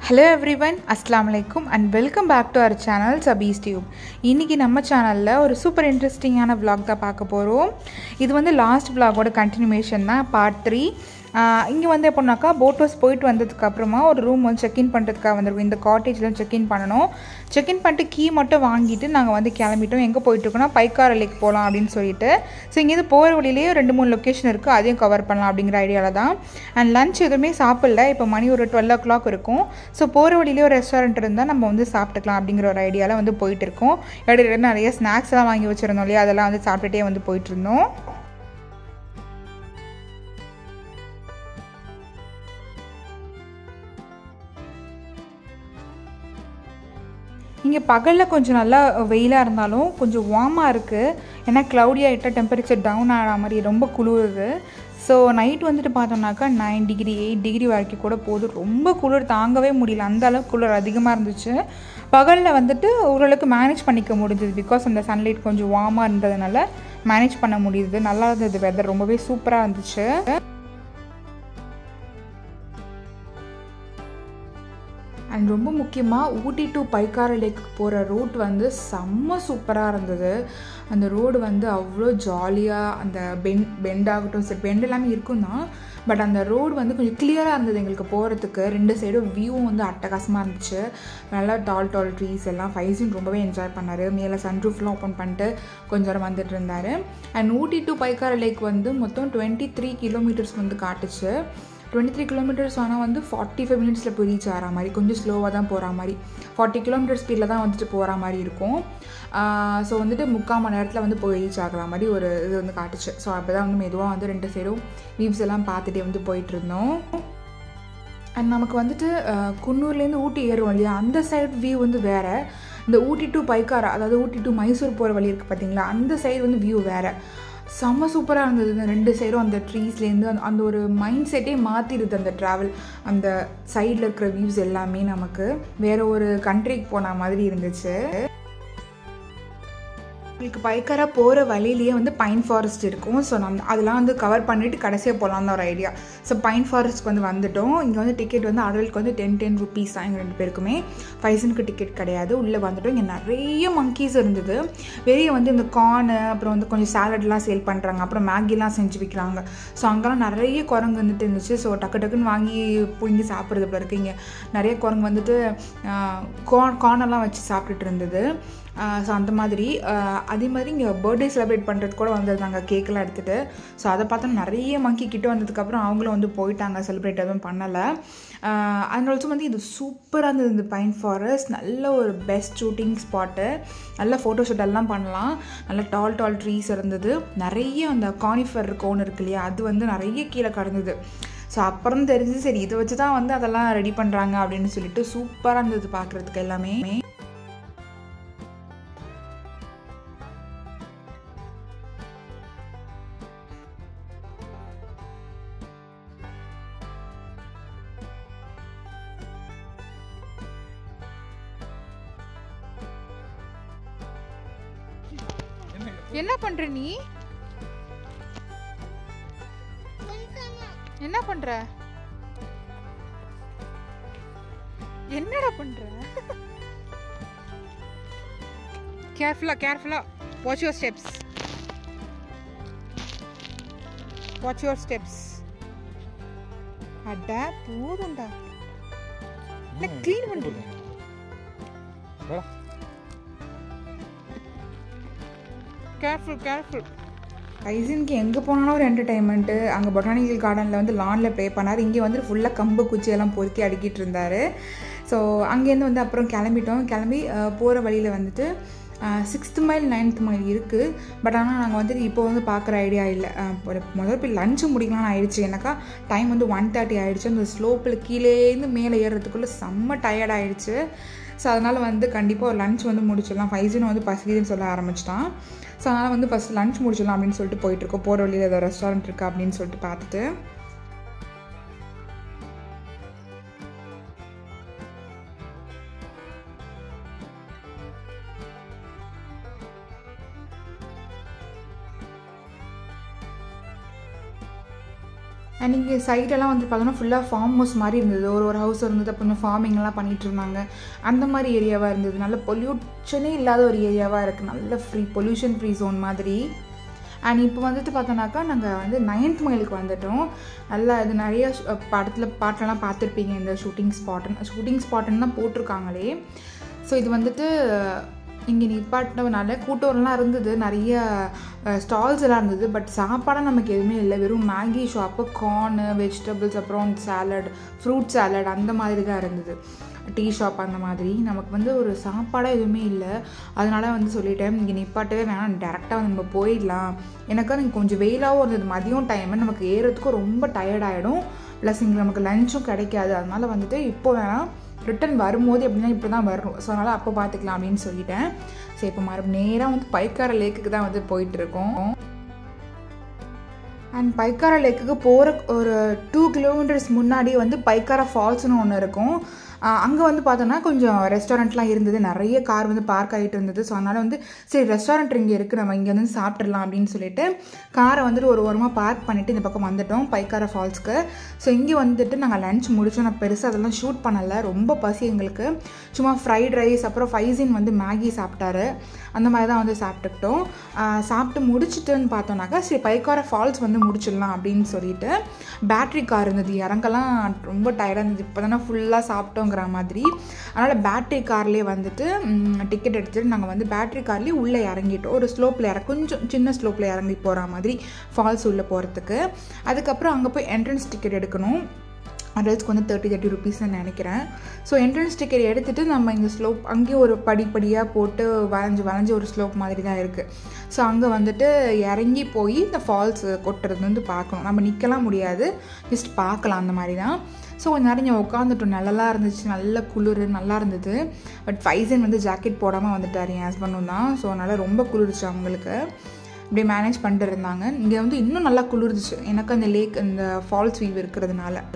Hello everyone, Assalamu alaikum and welcome back to our channel Sabis Tube. இன்னைக்கு நம்ம சேனல்ல ஒரு சூப்பர் இன்ட்ரஸ்டிங்கான vlog தான் பார்க்க போறோம். இது வந்து லாஸ்ட் vlog-ஓட கண்டினியூவேஷன் தான் part 3. இங்க வந்து எப்போனாக்கா போட் ஹவுஸ் போயிட்டு வந்ததுக்கு அப்புறமா ஒரு ரூம் வந்து செக் இன் பண்றதுக்காக வந்திருக்கோம். இந்த காட்டேஜ்ல செக் இன் பண்ணனும். செக் இன் பண்ணிட்டு கீ மட்டும் வாங்கிட்டு நாங்க வந்து கிளம்பிட்டோம். எங்க போயிட்டு இருக்கோம்னா பைக்காரா லேக் போலாம் அப்படினு சொல்லிட்டு. சோ இங்க இருந்து போற வழியிலேயே 2-3 லொகேஷன் இருக்கு. அதையும் கவர் பண்ணலாம் அப்படிங்கற ஐடியால தான். and lunch எதுவுமே சாப்பிடல. இப்போ மணி ஒரு 12 o'clock இருக்கும். சோ போற வழியிலே ஒரு ரெஸ்டாரன்ட் இருந்தா நம்ம வந்து சாப்பிட்டுக்கலாம் அப்படிங்கற ஒரு ஐடியால வந்து போயிட்டு இருக்கோம். இடையில நிறைய ஸ்நாக்ஸ் எல்லாம் வாங்கி வச்சிருந்தோம் இல்லையா, அதெல்லாம் வந்து சாப்பிட்டுட்டே வந்து போயிட்டு இருந்தோம். இங்க பகல்ல கொஞ்சம் நல்லா வெயிலா இருந்தாலும் கொஞ்சம் வார்மா இருக்கு. ஏன்னா க்ளவுடி ஆயிட்ட டெம்பரேச்சர் டவுன் ஆற மாதிரி ரொம்ப குளிருது. சோ நைட் வந்துட்டு பார்த்தோம்னாக்கா 9 டிகிரி 8 டிகிரி வரைக்கும் கூட போகுது. ரொம்ப குளிர் தாங்கவே முடியல. அந்த அளவுக்கு குளிர் அதிகமா இருந்துச்சு. பகல்ல வந்துட்டு ஓரளவுக்கு மேனேஜ் பண்ணிக்க முடிஞ்சது. பிகாஸ் அந்த சன்லைட் கொஞ்சம் வார்மா இருந்ததனால மேனேஜ் பண்ண முடியுது. நல்லா இருந்தது வெதர், ரொம்பவே சூப்பரா இருந்துச்சு. அண்ட் ரொம்ப முக்கியமாக ஊட்டி டு பைக்காரா லேக் போகிற ரூட் வந்து செம்ம சூப்பராக இருந்தது. அந்த ரோடு வந்து அவ்வளோ ஜாலியாக, அந்த பெண்ட் ஆகட்டும், சரி பெண்ட் எல்லாமே இருக்கும் தான், பட் அந்த ரோடு வந்து கொஞ்சம் கிளியராக இருந்தது எங்களுக்கு போகிறதுக்கு. 2 சைடும் வியூவும் வந்து அட்டகாசமாக இருந்துச்சு. நல்லா டால் ட்ரீஸ் எல்லாம். ஃபைஸின் ரொம்பவே என்ஜாய் பண்ணார். மேலே சன்ரூஃப்லாம் ஓப்பன் பண்ணிட்டு கொஞ்சம் நேரம் வந்துட்டு இருந்தார். And Ooty to Pykara lake வந்து மொத்தம் 23 கிலோமீட்டர்ஸ் வந்து காட்டுச்சு. 23 கிலோமீட்டர்ஸ் ஆனால் வந்து 45 மினிட்ஸில் போய் ரீச் ஆகிற மாதிரி, கொஞ்சம் ஸ்லோவாக தான் போகிற மாதிரி, 40 கிலோமீட்டர் ஸ்பீடில் தான் வந்துட்டு போகிற மாதிரி இருக்கும். ஸோ வந்துட்டு 3/4 மணி நேரத்தில் வந்து போய் ரீச் ஆகிற மாதிரி ஒரு இது வந்து காட்டுச்சு. ஸோ அப்போ தான் வந்து மெதுவாக வந்து 2 சைடும் வியூஸ் எல்லாம் பார்த்துட்டே வந்து போயிட்டுருந்தோம். அண்ட் நமக்கு வந்துட்டு குன்னூர்லேருந்து ஊட்டி ஏறுவோம் இல்லையா, அந்த சைடு வியூ வந்து வேறு. இந்த ஊட்டி டு பைக்காரா, அதாவது ஊட்டி டு மைசூர் போகிற வழி இருக்குது பார்த்தீங்களா, அந்த சைடு வந்து வியூ வேறு. செம்ம சூப்பராக இருந்தது. இந்த 2 சைடும் அந்த ட்ரீஸ்லேருந்து அந்த ஒரு மைண்ட் செட்டே மாற்றிடுது. அந்த ட்ராவல், அந்த சைடில் இருக்கிற வியூஸ் எல்லாமே நமக்கு வேறு ஒரு கண்ட்ரிக்கு போன மாதிரி இருந்துச்சு. உங்களுக்கு பைக்காரா போகிற வழியிலேயே வந்து பைன் ஃபாரஸ்ட் இருக்கும். ஸோ அதெல்லாம் வந்து கவர் பண்ணிவிட்டு கடைசியாக போகலான்னு ஒரு ஐடியா. ஸோ பைன் ஃபாரஸ்ட்க்கு வந்து வந்துவிட்டோம். இங்கே வந்து டிக்கெட் வந்து அடல்ட்க்கு வந்து 10 rupees தான். எங்கள் 2 பேருக்குமே. ஃபைசனுக்கு டிக்கெட் கிடையாது. உள்ளே வந்துவிட்டோம். இங்கே நிறைய மங்கீஸ் இருந்தது. வெளியே வந்து இந்த கார்னு, அப்புறம் வந்து கொஞ்சம் சாலட்லாம் சேல் பண்ணுறாங்க, அப்புறம் மேகிலாம் செஞ்சு விற்கிறாங்க. ஸோ அங்கெல்லாம் நிறைய குரங்கு வந்துட்டு இருந்துச்சு. ஸோ டக்குன்னு வாங்கி பிடிங்கி சாப்பிட்றது போல இருக்குது. இங்கே நிறைய குரங்கு வந்துட்டு கார்னெல்லாம் வச்சு சாப்பிட்டுட்டு இருந்தது. ஸோ அந்த மாதிரி அதே மாதிரி இங்கே பர்த்டே செலிப்ரேட் பண்ணுறது கூட வந்திருந்தாங்க, கேக்கெல்லாம் எடுத்துகிட்டு. ஸோ அதை பார்த்தோன்னா நிறைய மங்கி கிட்ட வந்ததுக்கப்புறம் அவங்களும் வந்து போயிட்டாங்க, செலிப்ரேட் எதுவும் பண்ணலை. அண்ட் ஆல்சோ வந்து இது சூப்பராக இருந்தது. இந்த பைன் ஃபாரஸ்ட் நல்ல ஒரு பெஸ்ட் ஷூட்டிங் ஸ்பாட்டு. நல்ல ஃபோட்டோஷூட் எல்லாம் பண்ணலாம். நல்ல டால் ட்ரீஸ் இருந்தது. நிறைய அந்த கானிஃபர் கோன் இருக்கு இல்லையா, அது வந்து நிறைய கீழே கடந்தது. ஸோ அப்புறம் தெரிஞ்சு சரி இதை வச்சு தான் வந்து அதெல்லாம் ரெடி பண்ணுறாங்க அப்படின்னு சொல்லிட்டு சூப்பராக இருந்தது பார்க்குறதுக்கு எல்லாமே. என்ன பண்ற நீ? என்ன பண்ற? என்னடா பண்ற? கேர்ஃபுல்லா watch your steps. அட போதும்டா. இல்ல க்ளீன் பண்ணு. கேர்ஃபுல். ஃபைசனுக்கு எங்கே போனாலும் ஒரு என்டர்டைன்மெண்ட்டு. அங்கே பொட்டானிக்கல் கார்டனில் வந்து லானில் ப்ளே பண்ணார். இங்கே வந்து ஃபுல்லாக கம்பு குச்சியெல்லாம் பொறுக்கி அடுக்கிட்டு இருந்தார். ஸோ அங்கேருந்து வந்து அப்புறம் கிளம்பி போகிற வழியில் வந்துட்டு 6th மைல் 9th மைல் இருக்குது. பட் ஆனால் நாங்கள் வந்துட்டு இப்போ வந்து பார்க்குற ஐடியா இல்லை. முதல்ல போய் லஞ்சு முடிக்கலாம்னு ஆயிடுச்சு. எனக்கா டைம் வந்து 1:30 ஆகிடுச்சு. அந்த ஸ்லோப்பில் கீழேருந்து மேலே ஏறுறதுக்குள்ளே செம்ம டயர்ட் ஆகிடுச்சு. ஸோ அதனால் வந்து கண்டிப்பாக ஒரு லஞ்ச் வந்து முடிச்சிடலாம். ஃபைசனும் வந்து பசிக்குதுன்னு சொல்ல ஆரம்பிச்சிட்டான். ஸோ அதனால் வந்து ஃபஸ்ட் லஞ்ச் முடிச்சிடலாம் அப்படின்னு சொல்லிட்டு போயிட்டுருக்கோம். போகிற வழியில் ஏதோ ரெஸ்டாரண்ட் இருக்கா அப்படின்னு சொல்லிட்டு பார்த்துட்டு. அண்ட் இங்கே சைடெல்லாம் வந்து பார்த்தோன்னா ஃபுல்லாக ஃபார்ம் ஹவுஸ் மாதிரி இருந்தது. ஒரு ஹவுஸ் இருந்தது, அப்புறம் ஃபார்மிங்லாம் பண்ணிகிட்டு இருந்தாங்க. அந்த மாதிரி ஏரியாவாக இருந்தது. நல்ல பொல்யூஷனே இல்லாத ஒரு ஏரியாவாக இருக்குது. நல்ல பொல்யூஷன் ஃப்ரீ ஜோன் மாதிரி. அண்ட் இப்போ வந்துட்டு பார்த்தோன்னாக்கா நாங்கள் வந்து 9th மைலுக்கு வந்துட்டோம். நல்லா இது நிறைய பாட்டெல்லாம் பார்த்துருப்பீங்க. இந்த ஷூட்டிங் ஸ்பாட்டுன்னு தான் போட்டிருக்காங்களே. ஸோ இது வந்துட்டு இங்கே நிப்பாட்டினதுனால கூட்டம்லாம் இருந்தது, நிறைய ஸ்டால்ஸ் எல்லாம் இருந்தது. பட் சாப்பாடாக நமக்கு எதுவுமே இல்லை. வெறும் மேகி ஷாப்பு, கார்னு, வெஜிடபிள்ஸ், அப்புறம் சாலட், ஃப்ரூட் சாலட் அந்த மாதிரி தான் இருந்தது. டீ ஷாப் அந்த மாதிரி. நமக்கு வந்து ஒரு சாப்பாடாக எதுவுமே இல்லை. அதனால வந்து சொல்லிட்டேன், இங்கே நிப்பாட்டவே வேணாம், டேரெக்டாக வந்து நம்ம போயிடலாம். எனக்கு அது கொஞ்சம் வெயிலாகவும் இருந்தது. மதியம் டைமு நமக்கு ஏறதுக்கும் ரொம்ப டயர்டாகிடும். ப்ளஸ் இங்கே நமக்கு லஞ்சும் கிடைக்காது. அதனால் வந்துட்டு இப்போ வேணாம், ரிட்டன் வரும்போது எப்படின்னா இப்படி தான் வரும். ஸோ அதனால் அப்போ பார்த்துக்கலாம் அப்படின்னு சொல்லிட்டேன். ஸோ இப்போ மறுபடியும் நேராக வந்து பைக்காரா லேக்குக்கு தான் வந்து போயிட்டுருக்கோம். அண்ட் பைக்காரா லேக்குக்கு போகிற ஒரு 2 கிலோமீட்டர்ஸ் முன்னாடி வந்து பைக்காரா ஃபால்ஸ்னு ஒன்று இருக்கும். அங்கே வந்து பார்த்தோன்னா கொஞ்சம் ரெஸ்டாரண்ட்லாம் இருந்தது. நிறைய கார் வந்து பார்க் ஆகிட்டு இருந்தது. ஸோ அதனால் வந்து சரி ரெஸ்டாரண்ட் இங்கே இருக்குது, நம்ம இங்கே வந்து சாப்பிட்றலாம் அப்படின்னு சொல்லிட்டு காரை வந்துட்டு ஒரு ஓரமாக பார்க் பண்ணிவிட்டு இந்த பக்கம் வந்துட்டோம் பைக்காரா ஃபால்ஸ்க்கு. ஸோ இங்கே வந்துட்டு நாங்கள் லஞ்ச் முடித்தோம். நான் பெருசாக அதெல்லாம் ஷூட் பண்ணலை, ரொம்ப பசி எங்களுக்கு. சும்மா ஃப்ரைட் ரைஸ், அப்புறம் ஃபைசீன் வந்து மேகி சாப்பிட்டாரு. அந்த மாதிரி தான் வந்து சாப்பிட்டுக்கிட்டோம். சாப்பிட்டு முடிச்சுட்டுன்னு பார்த்தோன்னாக்கா சரி பைக்காரா ஃபால்ஸ் வந்து முடிச்சிடலாம் அப்படின்னு சொல்லிட்டு பேட்ரி கார் இருந்தது. இறங்கலாம் ரொம்ப டயர்டாக இருந்தது. இப்போ தானே ஃபுல்லாக சாப்பிட்டோங்கிற மாதிரி. அதனால் பேட்ரி கார்லேயே வந்துட்டு டிக்கெட் எடுத்துகிட்டு நாங்கள் வந்து பேட்ரி கார்லேயே உள்ளே இறங்கிட்டோம். ஒரு ஸ்லோப்பில் கொஞ்சம் சின்ன ஸ்லோப்பில் இறங்கி போகிற மாதிரி ஃபால்ஸ் உள்ளே போகிறதுக்கு. அதுக்கப்புறம் அங்கே போய் என்ட்ரன்ஸ் டிக்கெட் எடுக்கணும். அடல்ட்ஸ்க்கு வந்து 30 rupees நினைக்கிறேன். ஸோ என்ட்ரன்ஸ் டிக்கெட் எடுத்துகிட்டு நம்ம இந்த ஸ்லோப் அங்கேயும் ஒரு படிப்படியாக போட்டு வளைஞ்சு ஒரு ஸ்லோப் மாதிரி தான் இருக்குது. ஸோ அங்கே வந்துட்டு இறங்கி போய் இந்த ஃபால்ஸ் கொட்டுறது வந்து பார்க்கணும். நம்ம நிற்கலாம் முடியாது, ஜஸ்ட் பார்க்கலாம் அந்த மாதிரி தான். ஸோ கொஞ்சம் நேரம் உட்காந்துட்டோம். நல்லா இருந்துச்சு, நல்ல குளிர், நல்லா இருந்தது. பட் ஃபைசன் வந்து ஜாக்கெட் போடாமல் வந்துட்டார், என் ஹஸ்பண்டும் தான். ஸோ அதனால் ரொம்ப குளிர்ச்சு அவங்களுக்கு. இப்படியே மேனேஜ் பண்ணிட்டு இருந்தாங்க. இங்கே வந்து இன்னும் நல்லா குளிர்ந்துச்சு எனக்கு அந்த லேக், இந்த ஃபால்ஸ் வியூ இருக்கிறதுனால.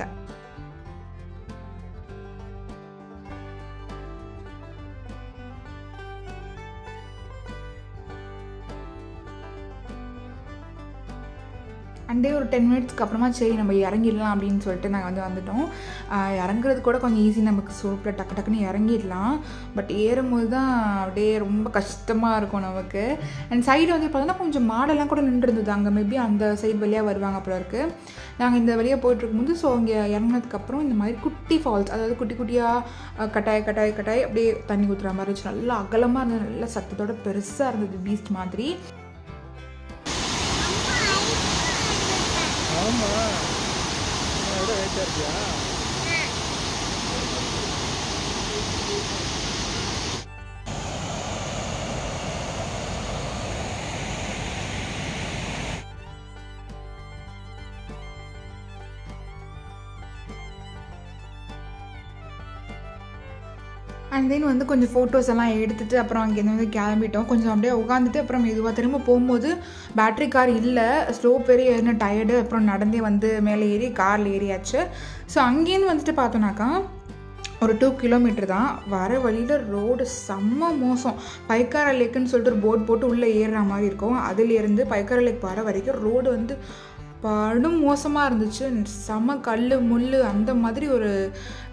அண்டே ஒரு 10 மினிட்ஸ்க்கு அப்புறமா சரி நம்ம இறங்கிடலாம் அப்படின்னு சொல்லிட்டு நாங்கள் வந்து வந்துட்டோம். இறங்குறது கூட கொஞ்சம் ஈஸி, நமக்கு சூப்பராக டக்குன்னு இறங்கிடலாம். பட் ஏறும்போது தான் அப்படியே ரொம்ப கஷ்டமாக இருக்கும் நமக்கு. அண்ட் சைடு வந்து பார்த்தோன்னா கொஞ்சம் மாடெல்லாம் கூட நின்றுருந்தது. அங்கே மேபி அந்த சைடு வழியாக வருவாங்க அப்புறம் இருக்குது. நாங்கள் இந்த வழியாக போயிட்டுருக்கும்போது ஸோ அங்கே இறங்கினதுக்கப்புறம் இந்த மாதிரி குட்டி ஃபால்ஸ், அதாவது குட்டி குட்டியாக கட்டாய் அப்படியே தண்ணி ஊற்றுற மாதிரி இருந்துச்சு. நல்லா அகலமாக இருந்தது, நல்லா சத்தத்தோட பெருசாக இருந்தது, பீஸ்ட் மாதிரி. அண்ட் தென் வந்து கொஞ்சம் ஃபோட்டோஸ் எல்லாம் எடுத்துகிட்டு அப்புறம் அங்கேருந்து வந்து கிளம்பிட்டோம். கொஞ்சம் அப்படியே உட்காந்துட்டு அப்புறம் மெதுவாக திரும்ப போகும்போது பேட்ரி கார் இல்லை, ஸ்லோப் வேறு ஏறின டயர்டு. அப்புறம் நடந்தே வந்து மேலே ஏறி காரில் ஏறியாச்சு. ஸோ அங்கேருந்து வந்துட்டு பார்த்தோன்னாக்கா ஒரு 2 கிலோமீட்டர் தான். வர வழியில் ரோடு செம்ம மோசம். பைக்காரா லேக்குன்னு சொல்லிட்டு ஒரு போட் போட்டு உள்ளே ஏறுற மாதிரி இருக்கும். அதுலேருந்து பைக்காரா லேக் வர வரைக்கும் ரோடு வந்து படும் மோசமாக இருந்துச்சு. செம கல் முள் அந்த மாதிரி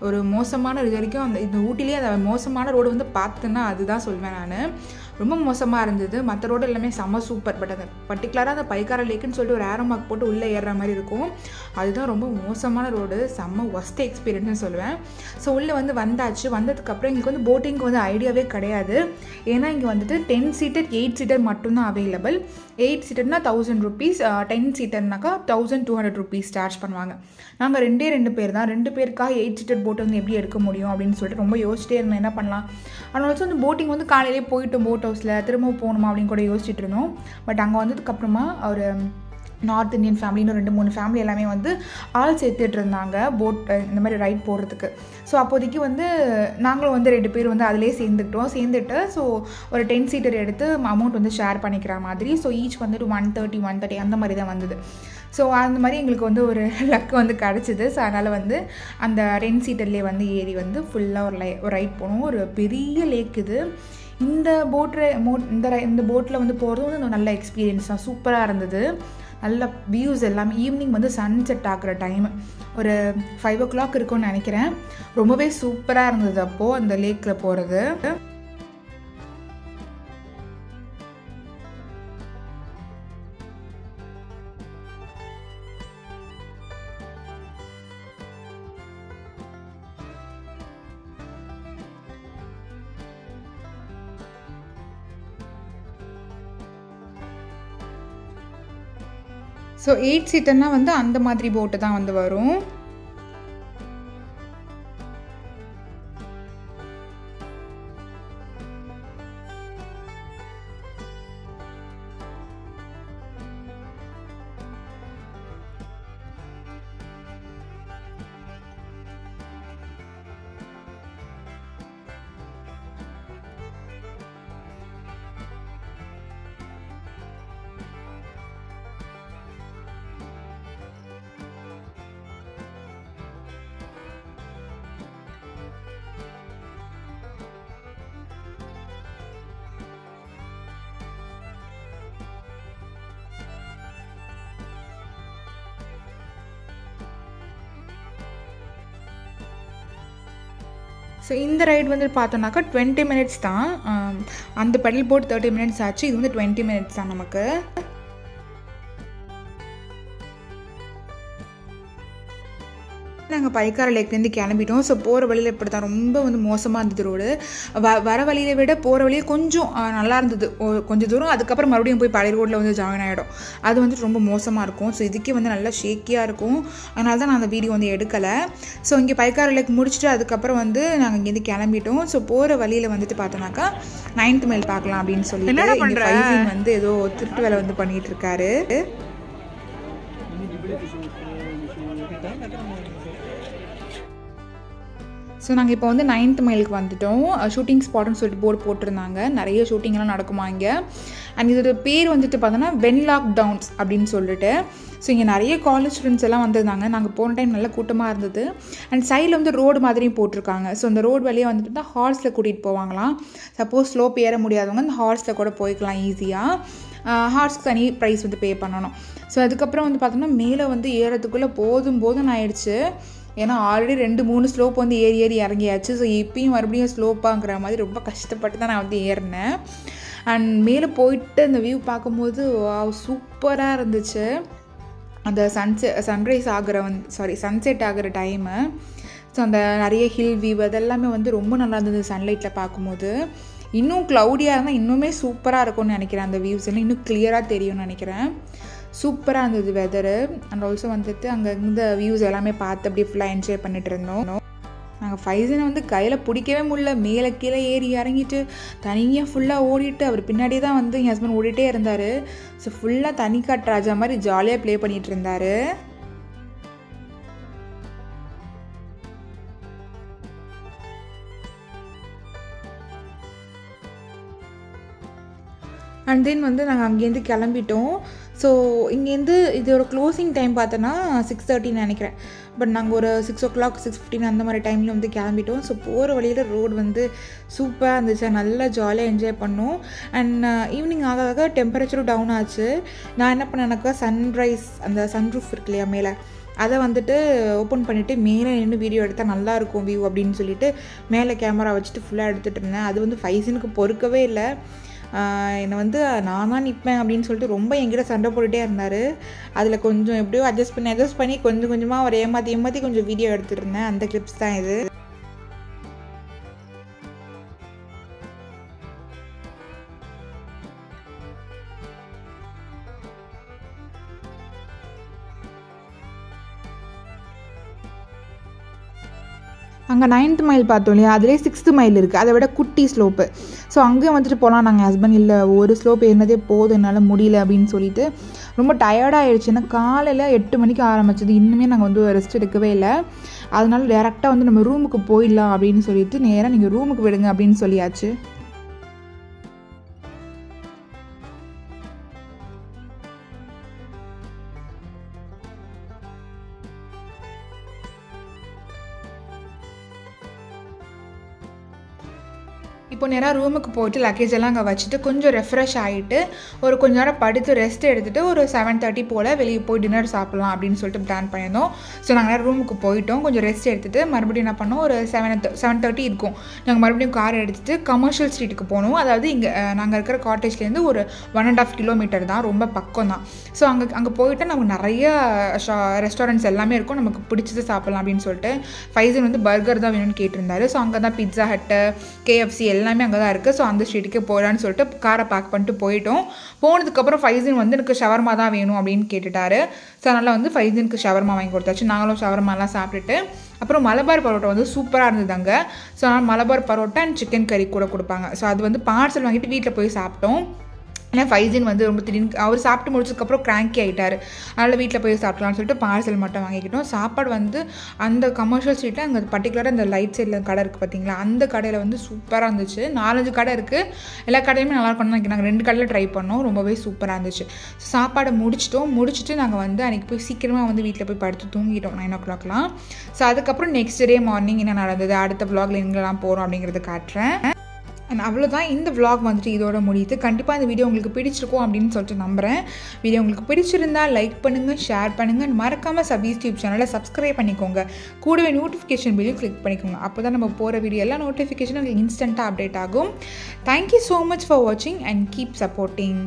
ஒரு மோசமான இது வரைக்கும் இந்த ஊட்டிலேயே அந்த மோசமான ரோடு வந்து பார்த்தேன்னா அதுதான் சொல்வேன் நான். ரொம்ப மோசமாக இருந்தது. மற்ற ரோடு எல்லாமே செம்ம சூப்பர். பட் அந்த பர்டிகுலராக அந்த பைக்காரா லேக்குன்னு சொல்லிட்டு ஒரு ஏரோ மார்க் போட்டு உள்ளே ஏறுற மாதிரி இருக்கும். அதுதான் ரொம்ப மோசமான ரோடு, செம்ம ஒஸ்ட் எக்ஸ்பீரியன்ஸ்னு சொல்லுவேன். ஸோ உள்ளே வந்து வந்தாச்சு. வந்ததுக்கப்புறம் எங்களுக்கு வந்து போட்டிங்க்கு வந்து ஐடியாவே கிடையாது. ஏன்னா இங்கே வந்துட்டு 10 சீட்டர் 8 சீட்டர் மட்டும்தான் அவைலபிள். 8 சீட்டர்னா 1000 rupees, 10 சீட்டர்னாக்கா 1200 rupees சார்ஜ் பண்ணுவாங்க. நாங்கள் 2 பேர் தான். 2 பேருக்காக 8 சீட்டர் போட் வந்து எப்படி எடுக்க முடியும் அப்படின்னு சொல்லிட்டு ரொம்ப யோசிச்சிட்டே இருந்தோம் என்ன பண்ணலாம். ஆனால் வந்து அந்த போட்டிங் வந்து காலையிலே போயிட்டோம், போட் ஹவுஸில் திரும்ப போகணுமா அப்படின்னு கூட யோசிச்சுட்டு இருந்தோம். பட் அங்கே வந்ததுக்கப்புறமா ஒரு நார்த் இந்தியன் ஃபேமிலின்னு 2-3 ஃபேமிலி எல்லாமே வந்து ஆள் சேர்த்துட்டு இருந்தாங்க போட் இந்த மாதிரி ரைட் போடுறதுக்கு. ஸோ அப்போதைக்கு வந்து நாங்களும் வந்து 2 பேர் வந்து அதிலே சேர்ந்துட்டு ஸோ ஒரு 10 சீட்டர் எடுத்து அமௌண்ட் வந்து ஷேர் பண்ணிக்கிற மாதிரி. ஸோ ஈச் வந்துட்டு 130 அந்த மாதிரி தான் வந்தது. ஸோ அந்த மாதிரி எங்களுக்கு வந்து ஒரு லக் வந்து கிடச்சிது. ஸோ அதனால் வந்து அந்த 10 சீட்டர்லேயே வந்து ஏறி வந்து ஃபுல்லாக ஒரு ரைட் போனோம். ஒரு பெரிய லேக் இது. இந்த போட்டில் வந்து போகிறதும் வந்து நல்ல எக்ஸ்பீரியன்ஸ் தான், சூப்பராக இருந்தது. நல்ல வியூஸ் எல்லாமே. ஈவினிங் வந்து சன் செட் ஆகிற டைம் ஒரு 5 o'clock இருக்கும்னு நினைக்கிறேன். ரொம்பவே சூப்பராக இருந்தது அப்போது அந்த லேக்கில் போகிறது. ஸோ 8 seaterனா வந்து அந்த மாதிரி போட்டு தான் வந்து வரும். ஸோ இந்த ரைட் வந்து பார்த்தோன்னாக்கா 20 minutes தான். அந்த பெடல் போட் 30 minutes ஆச்சு. இது வந்து 20 minutes தான் நமக்கு. நாங்கள் பைக்காரா லேக்லேருந்து கிளம்பிட்டோம். ஸோ போகிற வழியில் இப்படி தான் ரொம்ப வந்து மோசமாக இருந்தது ரோடு. வர வழியை விட போகிற வழியே கொஞ்சம் நல்லா இருந்தது கொஞ்சம் தூரம். அதுக்கப்புறம் மறுபடியும் போய் பழைய ரோட்டில் வந்து ஜாயின் ஆகிடும். அது வந்துட்டு ரொம்ப மோசமாக இருக்கும். ஸோ இதுக்கே வந்து நல்லா ஷேக்கியாக இருக்கும். அதனால தான் நான் அந்த வீடியோ வந்து எடுக்கலை. ஸோ இங்கே பைக்காரா லேக் முடிச்சுட்டு அதுக்கப்புறம் வந்து நாங்கள் இங்கேருந்து கிளம்பிட்டோம். ஸோ போகிற வழியில் வந்துட்டு பார்த்தோன்னாக்கா 9th மைல் பார்க்கலாம் அப்படின்னு சொல்லி இங்கே ஃபைசின் வந்து ஏதோ திருட்டு வேலை வந்து பண்ணிகிட்டு இருக்காரு. ஸோ நாங்கள் இப்போ வந்து 9th மைலுக்கு வந்துவிட்டோம். ஷூட்டிங் ஸ்பாட்னு சொல்லிட்டு போர்டு போட்டிருந்தாங்க. நிறைய ஷூட்டிங்லாம் நடக்குமா இங்கே. அண்ட் இதோட பேர் வந்துட்டு பார்த்தோன்னா வென்லாக் டவுன்ஸ் அப்படின்னு சொல்லிட்டு. ஸோ இங்கே நிறைய காலேஜ் ஸ்டூடெண்ட்ஸ் எல்லாம் வந்திருந்தாங்க. நாங்கள் போன டைம் நல்லா கூட்டமாக இருந்தது. அண்ட் சைடில் வந்து ரோடு மாதிரியும் போட்டிருக்காங்க. ஸோ அந்த ரோடு வழியாக வந்துட்டு தான் ஹார்ஸில் கூட்டிகிட்டு போவாங்களாம். சப்போஸ் ஸ்லோப் ஏற முடியாதவங்க அந்த ஹார்ஸில் கூட போய்க்கலாம் ஈஸியாக. ஹார்ஸ்க்கு தனி ப்ரைஸ் வந்து பே பண்ணணும். ஸோ அதுக்கப்புறம் வந்து பார்த்தோன்னா மேலே வந்து ஏறத்துக்குள்ளே போதும் ஆயிடுச்சு. ஏன்னா ஆல்ரெடி 2-3 ஸ்லோப் வந்து ஏறி இறங்கியாச்சு. ஸோ இப்பயும் மறுபடியும் ஸ்லோப்பாங்கிற மாதிரி ரொம்ப கஷ்டப்பட்டு தான் நான் வந்து ஏறினேன். அண்ட் மேலே போயிட்டு அந்த வியூ பார்க்கும்போது சூப்பராக இருந்துச்சு. அந்த சன்ரைஸ் ஆகிற சன்செட் ஆகிற டைமு. ஸோ அந்த நிறைய ஹில் வியூ அதெல்லாமே வந்து ரொம்ப நல்லா இருந்தது சன்லைட்டில் பார்க்கும்போது. இன்னும் க்ளவுடியாக இருந்தால் இன்னுமே சூப்பராக இருக்கும்னு நினைக்கிறேன். அந்த வியூஸ் எல்லாம் இன்னும் கிளியராக தெரியும்னு நினைக்கிறேன். சூப்பராக இருந்தது வெதரு. அண்ட் ஆல்சோ வந்துட்டு அங்கே இந்த வியூஸ் எல்லாமே பார்த்து அப்படியே ஃபுல்லாக என்ஜாய் பண்ணிட்டு இருந்தோம். நாங்கள் ஃபைசனை வந்து கையில் பிடிக்கவே முடியல. மேலே கீழே ஏறி இறங்கிட்டு தனியாக ஃபுல்லாக ஓடிட்டு அவர் பின்னாடியே தான் வந்து என் ஹஸ்பண்ட் ஓடிட்டே இருந்தார். ஸோ ஃபுல்லாக தனி காட்டு ராஜா மாதிரி ஜாலியாக ப்ளே பண்ணிகிட்டு இருந்தார். அண்ட் தென் வந்து நாங்கள் அங்கேருந்து கிளம்பிட்டோம். ஸோ இங்கேருந்து இதோட க்ளோசிங் டைம் பார்த்தோன்னா 6:30 நினைக்கிறேன். பட் நாங்கள் ஒரு 6 o'clock 6:15 அந்த மாதிரி டைமில் வந்து கிளம்பிட்டோம். ஸோ போகிற வழியில் ரோடு வந்து சூப்பராக இருந்துச்சு. நல்லா ஜாலியாக என்ஜாய் பண்ணோம். அண்ட் ஈவினிங் ஆக டெம்பரேச்சரும் டவுன் ஆச்சு. நான் என்ன பண்ணேன்னாக்கா சன்ரைஸ் அந்த சன்ரூஃப் இருக்கு இல்லையா மேலே, அதை வந்துட்டு ஓப்பன் பண்ணிவிட்டு மேலே நின்று வீடியோ எடுத்தால் நல்லாயிருக்கும் வியூ அப்படின்னு சொல்லிட்டு மேலே கேமரா வச்சுட்டு ஃபுல்லாக எடுத்துகிட்டு இருந்தேன். அது வந்து ஃபைசனுக்கு பொறுக்கவே இல்லை. என்னை வந்து நான் தான் நிற்பேன் அப்படின்னு சொல்லிட்டு ரொம்ப என்கிட்ட சண்டை போட்டுகிட்டே இருந்தார். அதில் கொஞ்சம் எப்படியோ அட்ஜஸ்ட் பண்ணி கொஞ்சம் கொஞ்சமாக ஒரு ஏமாற்றி கொஞ்சம் வீடியோ எடுத்துகிட்டு இருந்தேன். அந்த கிளிப்ஸ் தான் இது. அங்கே 9th மைல் பார்த்தோம் இல்லையா, அதிலே 6th மைல் இருக்குது. அதை விட குட்டி ஸ்லோப்பு. ஸோ அங்கேயும் வந்துட்டு போகலாம். நாங்கள் ஹஸ்பண்ட் இல்லை ஒரு ஸ்லோப் ஏறினதே போதும் என்னால் முடியல அப்படின்னு சொல்லிட்டு ரொம்ப டயர்டாகிடுச்சு. ஏன்னா காலையில் 8 மணிக்கு ஆரம்பிச்சது. இன்னுமே நாங்கள் வந்து ரெஸ்ட் எடுக்கவே இல்லை. அதனால டேரெக்டாக வந்து நம்ம ரூமுக்கு போயிடலாம் அப்படின்னு சொல்லிட்டு நேராக நீங்கள் ரூமுக்கு விடுங்க அப்படின்னு சொல்லியாச்சு. இப்போ நேராக ரூமுக்கு போய்ட்டு லக்கேஜ் எல்லாம் அங்கே வச்சுட்டு கொஞ்சம் ரெஃப்ரெஷ் ஆகிட்டு ஒரு கொஞ்ச நேரம் படுத்து ரெஸ்ட் எடுத்துகிட்டு ஒரு 7:30 போல் வெளியே போய் டின்னர் சாப்பிட்லாம் அப்படின்னு சொல்லிட்டு பிளான் பண்ணியிருந்தோம். ஸோ நாங்கள் நேரம் ரூமுக்கு போயிட்டோம். கொஞ்சம் ரெஸ்ட் எடுத்துகிட்டு மறுபடியும் என்ன பண்ணோம், ஒரு 7:30 இருக்கும். நாங்கள் மறுபடியும் கார் எடுத்துகிட்டு கமர்ஷியல் ஸ்ட்ரீட்டுக்கு போனோம். அதாவது இங்கே நாங்கள் இருக்கிற காட்டேஜ்லேருந்து ஒரு 1.5 கிலோமீட்டர் தான், ரொம்ப பக்கம் தான். ஸோ அங்கே போயிட்டு நமக்கு நிறைய ரெஸ்டாரண்ட்ஸ் எல்லாமே இருக்கும், நமக்கு பிடிச்சது சாப்பிட்லாம் அப்படின்னு சொல்லிட்டு ஃபைசன் வந்து பர்கர் தான் வேணும்னு கேட்டிருந்தாரு. ஸோ அங்கே தான் பிட்ஸா ஹட்டு, KFC எல்லாமே அங்கே தான் இருக்குது. ஸோ அந்த ஸ்ட்ரீட்டுக்கே போகலான்னு சொல்லிட்டு காரை பேக் பண்ணிட்டு போயிட்டோம். போனதுக்கப்புறம் ஃபைசன் வந்து எனக்கு ஷவர்மா தான் வேணும் அப்படின்னு கேட்டுட்டாரு. ஸோ அதனால் வந்து ஃபைசனுக்கு ஷவர்மா வாங்கி கொடுத்தாச்சு. நாங்களும் ஷவர்மாலாம் சாப்பிட்டுட்டு அப்புறம் மலபார் பரோட்டா வந்து சூப்பராக இருந்தது அங்கே. ஸோ அதனால் மலபார் பரோட்டா அண்ட் சிக்கன் கறி கூட கொடுப்பாங்க. ஸோ அது வந்து பார்சல் வாங்கிட்டு வீட்டில் போய் சாப்பிட்டோம். ஏன்னா ஃபைசன் வந்து ரொம்ப திடீர்னு அவர் சாப்பிட்டு முடிச்சதுக்கப்புறம் கிராங்கி ஆகிட்டார். அதனால் வீட்டில் போய் சாப்பிட்லான்னு சொல்லிட்டு பார்சல் மட்டும் வாங்கிக்கிட்டோம். சாப்பாடு வந்து அந்த கமர்ஷியல் ஸ்ட்ரீட்டில் அங்கே பர்டிகுலராக அந்த லைட் சைடில் கடை இருக்குது பார்த்தீங்களா, அந்த கடையில் வந்து சூப்பராக இருந்துச்சு. 4-5 கடை இருக்குது, எல்லா கடையுமே நல்லா இருக்கும்னு நினைக்கிறேன். நாங்கள் 2 கடையில் ட்ரை பண்ணோம், ரொம்பவே சூப்பராக இருந்துச்சு. சாப்பாடை முடிச்சுட்டு நாங்கள் வந்து அன்றைக்கி போய் சீக்கிரமாக வந்து வீட்டில் போய் படுத்து தூங்கிட்டோம் 9 o'clockலாம். ஸோ அதுக்கப்புறம் நெக்ஸ்ட் டே மார்னிங் என்ன நடந்தது, அடுத்த vlogல எங்கெல்லாம் போகிறோம் அப்படிங்கிறத காட்டுறேன். அண்ட் அவ்வளோதான், இந்த vlog வந்துட்டு இதோட முடியுது. கண்டிப்பாக இந்த வீடியோ உங்களுக்கு பிடிச்சிருக்கும் அப்படின்னு சொல்லிட்டு நம்புகிறேன். வீடியோ உங்களுக்கு பிடிச்சிருந்தா லைக் பண்ணுங்கள், ஷேர் பண்ணுங்கள், மறக்காமல் யூடியூப் சேனலை சப்ஸ்கிரைப் பண்ணிக்கோங்க. கூடவே நோட்டிஃபிகேஷன் பில்லையும் கிளிக் பண்ணிக்கோங்க. அப்போ தான் நம்ம போகிற வீடியோ எல்லாம் நோட்டிஃபிகேஷன் உங்களுக்கு இன்ஸ்டண்ட்டாக அப்டேட் ஆகும். தேங்க்யூ ஸோ மச் ஃபார் வாட்சிங் அண்ட் கீப் சப்போர்ட்டிங்.